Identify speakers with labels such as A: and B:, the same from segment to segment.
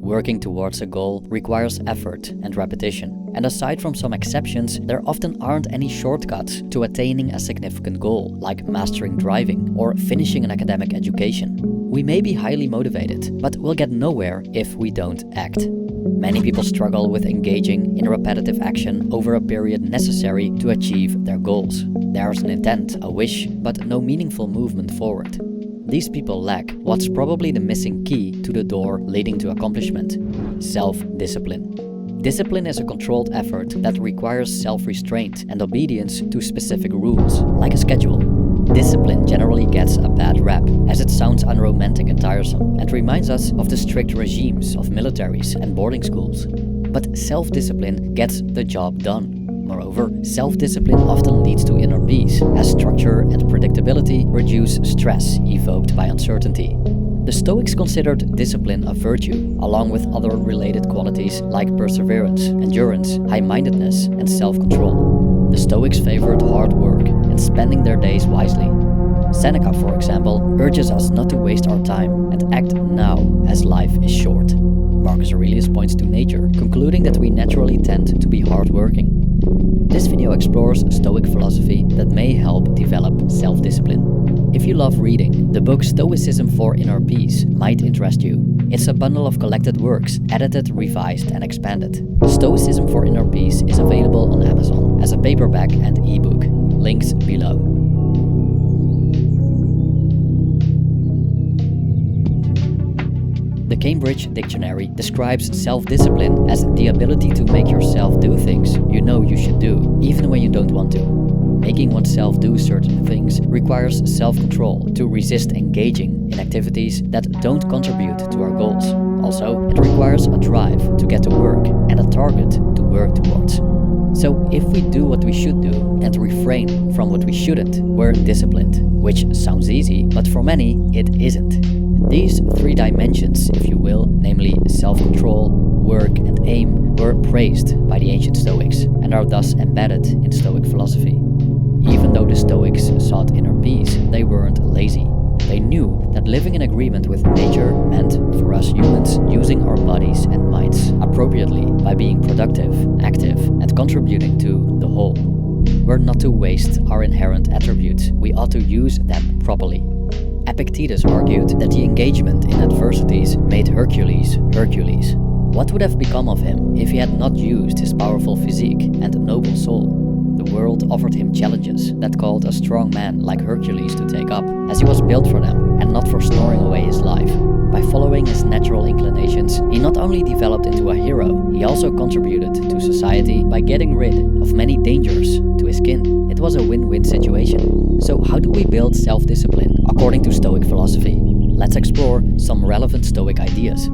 A: working towards a goal requires effort and repetition. And aside from some exceptions, there often aren't any shortcuts to attaining a significant goal, like mastering driving or finishing an academic education. We may be highly motivated, but we'll get nowhere if we don't act. Many people struggle with engaging in repetitive action over a period necessary to achieve their goals. There's an intent, a wish, but no meaningful movement forward. These people lack what's probably the missing key to the door leading to accomplishment: self-discipline. Discipline is a controlled effort that requires self-restraint and obedience to specific rules, like a schedule. Discipline generally gets a bad rap, as it sounds unromantic and tiresome, and reminds us of the strict regimes of militaries and boarding schools. But self-discipline gets the job done. Moreover, self-discipline often leads to inner peace, as structure and predictability reduce stress evoked by uncertainty. The Stoics considered discipline a virtue, along with other related qualities like perseverance, endurance, high-mindedness, and self-control. The Stoics favored hard work and spending their days wisely. Seneca, for example, urges us not to waste our time and act now, as life is short. Marcus Aurelius points to nature, concluding that we naturally tend to be hardworking. This video explores Stoic philosophy that may help develop self-discipline. If you love reading, the book Stoicism for Inner Peace might interest you. It's a bundle of collected works, edited, revised, and expanded. Stoicism for Inner Peace is available on Amazon as a paperback and ebook. Links below. The Cambridge Dictionary describes self-discipline as the ability to make yourself do things you know you should do, even when you don't want to. Making oneself do certain things requires self-control to resist engaging in activities that don't contribute to our goals. Also, it requires a drive to get to work and a target to work towards. So if we do what we should do and refrain from what we shouldn't, we're disciplined, which sounds easy, but for many it isn't. These three dimensions, if you will, namely self-control, work, and aim, were praised by the ancient Stoics and are thus embedded in Stoic philosophy. Even though the Stoics sought inner peace, they weren't lazy. They knew that living in agreement with nature meant, for us humans, using our bodies and minds appropriately by being productive, active, and contributing to the whole. We're not to waste our inherent attributes, we ought to use them properly. Epictetus argued that the engagement in adversities made Hercules Hercules. What would have become of him if he had not used his powerful physique and noble soul? The world offered him challenges that called a strong man like Hercules to take up, as he was built for them and not for snoring away his life. By following his natural inclinations, he not only developed into a hero, he also contributed to society by getting rid of many dangers to his kin. It was a win-win situation. So how do we build self-discipline according to Stoic philosophy? Let's explore some relevant Stoic ideas.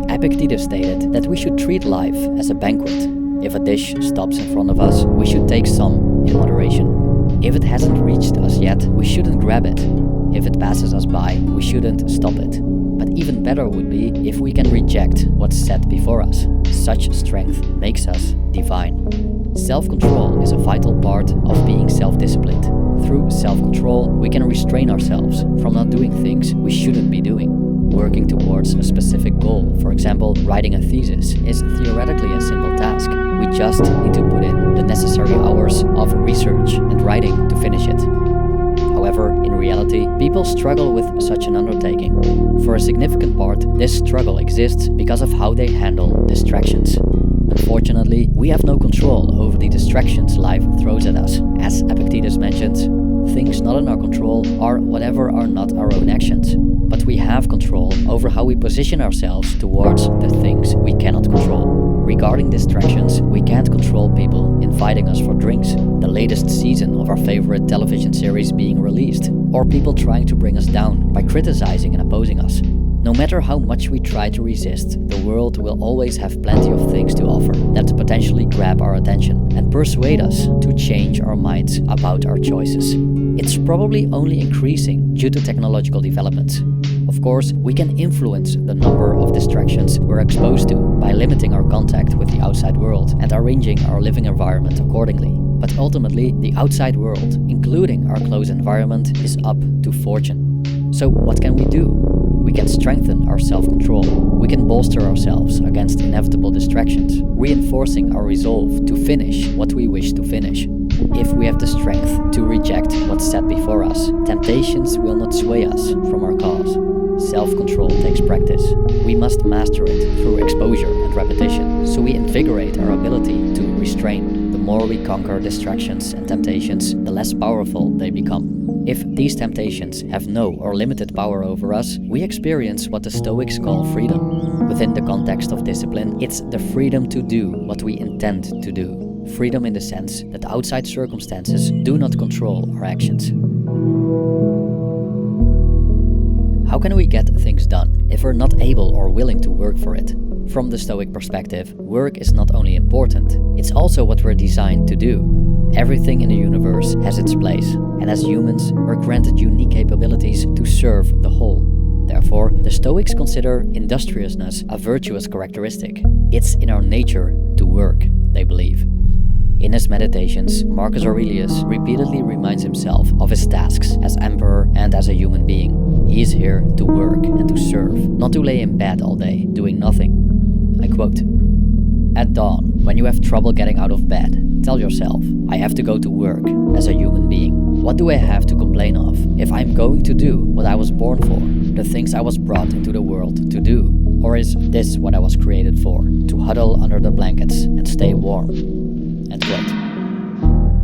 A: Epictetus stated that we should treat life as a banquet. If a dish stops in front of us, we should take some in moderation. If it hasn't reached us yet, we shouldn't grab it. If it passes us by, we shouldn't stop it. But even better would be if we can reject what's set before us. Such strength makes us divine. Self-control is a vital part of being self-disciplined. Through self-control, we can restrain ourselves from not doing things we shouldn't be doing. Working towards a specific goal, for example, writing a thesis, is theoretically a simple task. We just need to put in the necessary hours of research and writing to finish it. However, in reality, people struggle with such an undertaking. For a significant part, this struggle exists because of how they handle distractions. Unfortunately, we have no control over the distractions life throws at us. As Epictetus mentions, things not in our control are whatever are not our own actions. But we have control over how we position ourselves towards the things we cannot control. Regarding distractions, we can't control people inviting us for drinks, the latest season of our favorite television series being released, or people trying to bring us down by criticizing and opposing us. No matter how much we try to resist, the world will always have plenty of things to offer that potentially grab our attention and persuade us to change our minds about our choices. It's probably only increasing due to technological developments. Of course, we can influence the number of distractions we're exposed to by limiting our contact with the outside world and arranging our living environment accordingly. But ultimately, the outside world, including our close environment, is up to fortune. So what can we do? We can strengthen our self-control. We can bolster ourselves against inevitable distractions, reinforcing our resolve to finish what we wish to finish. If we have the strength to reject what's set before us, temptations will not sway us from our cause. Self-control takes practice. We must master it through exposure and repetition, so we invigorate our ability to restrain. The more we conquer distractions and temptations, the less powerful they become. If these temptations have no or limited power over us, we experience what the Stoics call freedom. Within the context of discipline, it's the freedom to do what we intend to do. Freedom in the sense that outside circumstances do not control our actions. How can we get things done if we're not able or willing to work for it? From the Stoic perspective, work is not only important, it's also what we're designed to do. Everything in the universe has its place, and as humans, we're granted unique capabilities to serve the whole. Therefore, the Stoics consider industriousness a virtuous characteristic. It's in our nature to work, they believe. In his meditations, Marcus Aurelius repeatedly reminds himself of his tasks as emperor and as a human being. He is here to work and to serve, not to lay in bed all day, doing nothing. I quote, "At dawn, when you have trouble getting out of bed, tell yourself, I have to go to work as a human being. What do I have to complain of if I'm going to do what I was born for, the things I was brought into the world to do? Or is this what I was created for, to huddle under the blankets and stay warm?" End quote.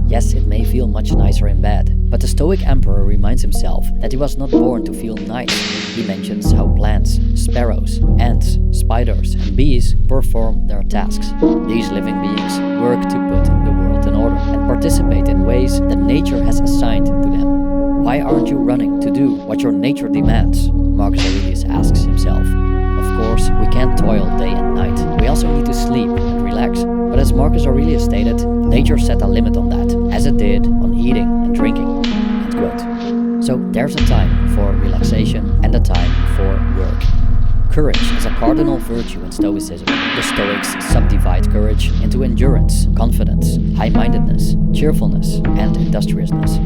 A: Yes, it may feel much nicer in bed, but the Stoic emperor reminds himself that he was not born to feel nice. He mentions how plants, sparrows, ants, spiders, and bees perform their tasks. These living beings work to put the world in order and participate in ways that nature has assigned to them. Why aren't you running to do what your nature demands? Marcus Aurelius asks himself. Of course, we can't toil day and night. We also need to sleep and relax. But as Marcus Aurelius stated, nature set a limit on that, as it did on eating and drinking. End quote. So there's a time for relaxation and a time for work. Courage is a cardinal virtue in Stoicism. The Stoics subdivide courage into endurance, confidence, high-mindedness, cheerfulness, and industriousness.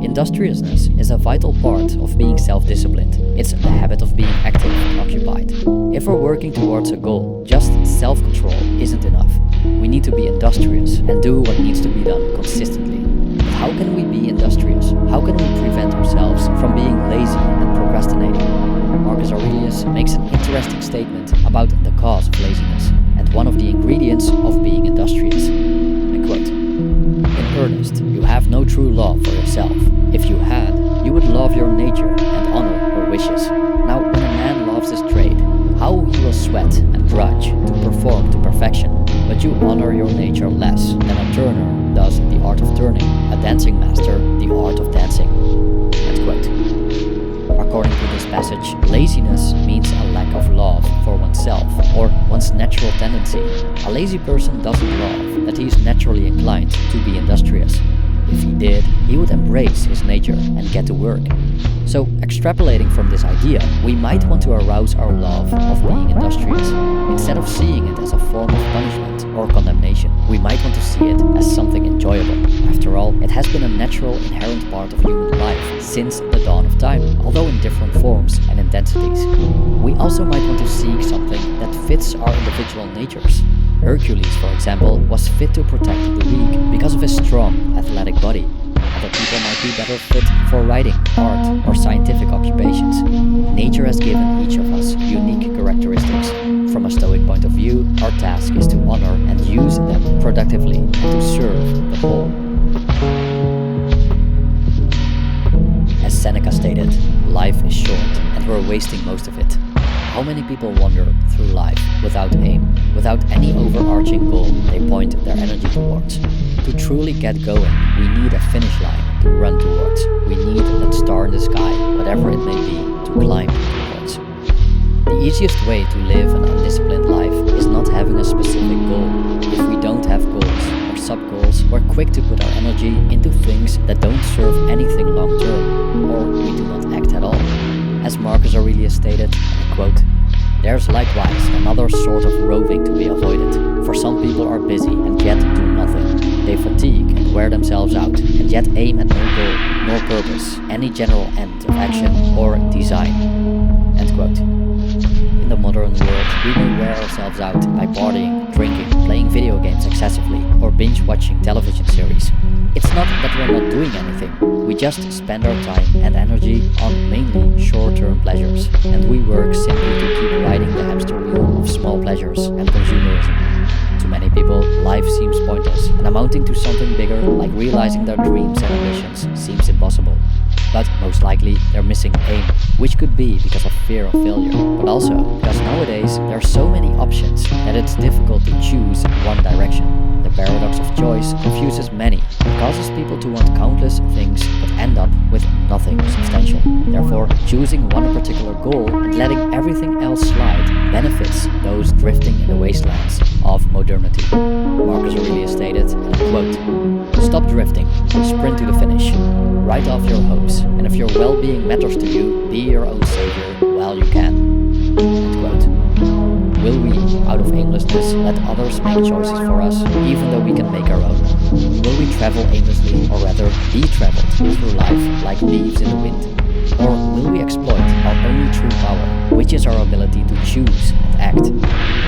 A: Industriousness is a vital part of being self-disciplined. It's the habit of being active and occupied. If we're working towards a goal, just self-control isn't enough. We need to be industrious and do what needs to be done consistently. But how can we be industrious? How can we prevent ourselves from being lazy and procrastinating? Marcus Aurelius makes an interesting statement about the cause of laziness and one of the ingredients of being industrious. I quote, "In earnest, you have no true love for yourself. If you had, you would love your nature and honor her wishes. Now, when a man loves his trade, how he will sweat and grudge to perform to perfection. But you honor your nature less than a turner does the art of turning, a dancing master the art of dancing." End quote. According to this passage, laziness means a lack of love for oneself or one's natural tendency. A lazy person doesn't love that he is naturally inclined to be industrious. If he did, he would embrace his nature and get to work. So, extrapolating from this idea, we might want to arouse our love of being industrious. Instead of seeing it as a form of punishment or condemnation, we might want to see it as something enjoyable. After all, it has been a natural, inherent part of human life since the dawn of time, although in different forms and intensities. We also might want to seek something that fits our individual natures. Hercules, for example, was fit to protect the weak because of his strong, athletic body. Other people might be better fit for writing, art, or scientific occupations. Nature has given each of us unique characteristics. From a Stoic point of view, our task is to honor and use them productively and to serve the whole. As Seneca stated, life is short and we're wasting most of it. How many people wander through life without aim, without any overarching goal they point their energy towards? To truly get going, we need a finish line to run towards. We need that star in the sky, whatever it may be, to climb towards. The easiest way to live an undisciplined life is not having a specific goal. If we don't have goals or sub-goals, we're quick to put our energy into things that don't serve anything long-term, or we do not act at all. As Marcus Aurelius stated, and I quote, "There's likewise another sort of roving to be avoided, for some people are busy and yet do nothing. They fatigue and wear themselves out, and yet aim at no goal, nor purpose, any general end of action or design." End quote. In the modern world, we may wear ourselves out by partying, drinking, playing video games excessively, or binge-watching television series. It's not that we're not doing anything, we just spend our time and energy on mainly short-term pleasures, and we work simply to keep riding the hamster wheel of small pleasures and consumerism. To many people, life seems pointless, and amounting to something bigger, like realizing their dreams and ambitions, seems impossible. But most likely, they're missing aim, which could be because of fear of failure, but also because nowadays there are so many options that it's difficult to choose one direction. The paradox of choice confuses many and causes people to want countless things but end up with nothing substantial. Therefore, choosing one particular goal and letting everything else slide benefits those drifting in the wastelands of modernity. Marcus Aurelius stated, and I quote, "Stop drifting, sprint to the finish. Write off your hopes, and if your well-being matters to you, be your own savior while you can." End quote. Will we, out of aimlessness, let others make choices for us, even though we can make our own? Will we travel aimlessly, or rather be traveled through life like leaves in the wind? Or will we exploit our only true power, which is our ability to choose and act?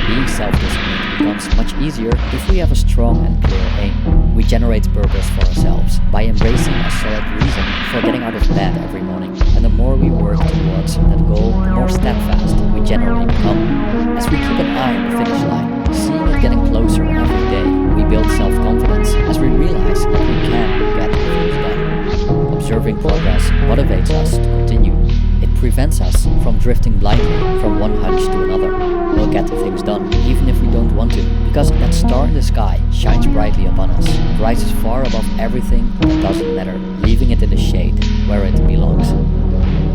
A: Being self-disciplined becomes much easier if we have a strong and clear aim. We generate purpose for ourselves by embracing a solid reason for getting out of bed every morning. And the more we work towards that goal, the more steadfast we generally become. As we keep an eye on the finish line, seeing it getting closer every day, we build self-confidence as we realize that we can get things done. Observing progress motivates us to continue. It prevents us from drifting blindly from one hunch to another. We'll get things done, even if we don't want to, because that star in the sky shines brightly upon us. It rises far above everything that doesn't matter, leaving it in the shade where it belongs.